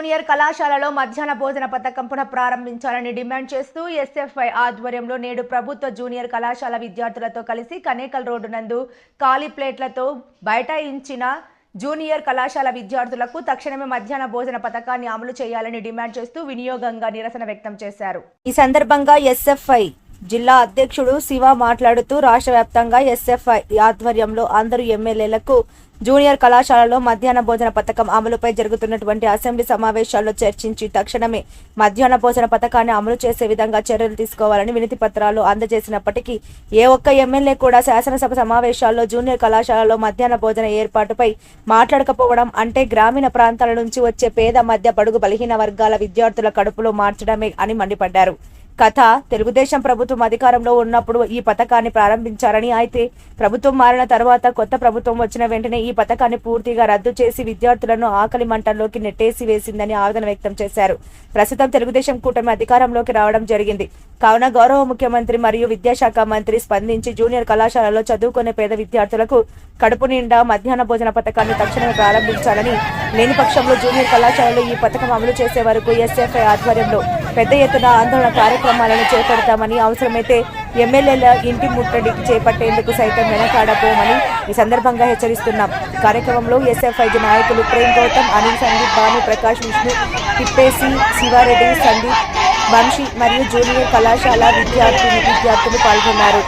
Junior కళాశాలలో మధ్యాహ్న భోజన పథకం పునః ప్రారంభించాలని డిమాండ్ చేస్తూ ఎస్ఎఫ్ఐ ఆధ్వర్యంలో నేడు ప్రభుత్వ జూనియర్ కళాశాల విద్యార్థులతో కలిసి కనేకల్ రోడ్డు నందు ఖాళీ ప్లేట్లతో బైఠాయించిన జూనియర్ కళాశాల విద్యార్థులకు తక్షణమే మధ్యాహ్న భోజన పథకాన్ని అమలు చేయాలని డిమాండ్ చేస్తూ వినియోగంగా నిరసన వ్యక్తం చేశారు। ఈ సందర్భంగా ఎస్ఎఫ్ఐ జిల్లా అధ్యక్షుడు శివ మాట్లాడుతూ రాష్ట్ర వ్యాప్తంగా ఎస్ఎఫ్ఐ ఆధ్వర్యంలో అందరూ ఎమ్మెల్యేలకు జూనియర్ కళాశాలలో మధ్యాహ్న భోజన పథకం అమలుపై జరుగుతున్నటువంటి అసెంబ్లీ సమావేశాల్లో చర్చించి తక్షణమే మధ్యాహ్న భోజన పథకాన్ని అమలు చేసే విధంగా చర్యలు తీసుకోవాలని వినతి పత్రాలు అందజేసినప్పటికీ ఏ ఒక్క ఎమ్మెల్యే కూడా శాసనసభ సమావేశాల్లో జూనియర్ కళాశాలలో మధ్యాహ్న భోజన ఏర్పాటుపై మాట్లాడకపోవడం అంటే గ్రామీణ ప్రాంతాల నుంచి వచ్చే పేద మధ్య బడుగు బలహీన వర్గాల విద్యార్థుల కడుపులో మార్చడమే అని మండిపడ్డారు। కథ తెలుగుదేశం ప్రభుత్వం అధికారంలో ఉన్నప్పుడు ఈ పథకాన్ని ప్రారంభించారని, అయితే ప్రభుత్వం మారిన తర్వాత కొత్త ప్రభుత్వం వచ్చిన వెంటనే ఈ పథకాన్ని పూర్తిగా రద్దు చేసి విద్యార్థులను ఆకలి మంటల్లోకి నెట్టేసి వేసిందని ఆవేదన వ్యక్తం చేశారు। ప్రస్తుతం తెలుగుదేశం కూటమి అధికారంలోకి రావడం జరిగింది కావున గౌరవ ముఖ్యమంత్రి మరియు విద్యాశాఖ మంత్రి స్పందించి జూనియర్ కళాశాలలో చదువుకునే పేద విద్యార్థులకు కడుపు నిండా మధ్యాహ్న భోజన పథకాన్ని తక్షణమే ప్రారంభించాలని, లేని పక్షంలో జూనియర్ కళాశాలలో ఈ పథకం అమలు చేసే వరకు ఎస్ఎఫ్ఐ ఆధ్వర్యంలో పెద్ద ఎత్తున ఆందోళన కార్యక్రమాలను చేపడతామని, అవసరమైతే ఎమ్మెల్యేల ఇంటి ముట్టడి చేపట్టేందుకు సైతం వెనకాడబోమని ఈ సందర్భంగా హెచ్చరిస్తున్నాం। కార్యక్రమంలో ఎస్ఎఫ్ఐ నాయకులు ప్రేమ్ గౌతమ్, అనిల్, సందీప్, భాను, ప్రకాష్, విష్ణు, తిప్పేసి, శివారెడ్డి, సందీప్, వంశీ మరియు జూనియర్ కళాశాల విద్యార్థులు పాల్గొన్నారు।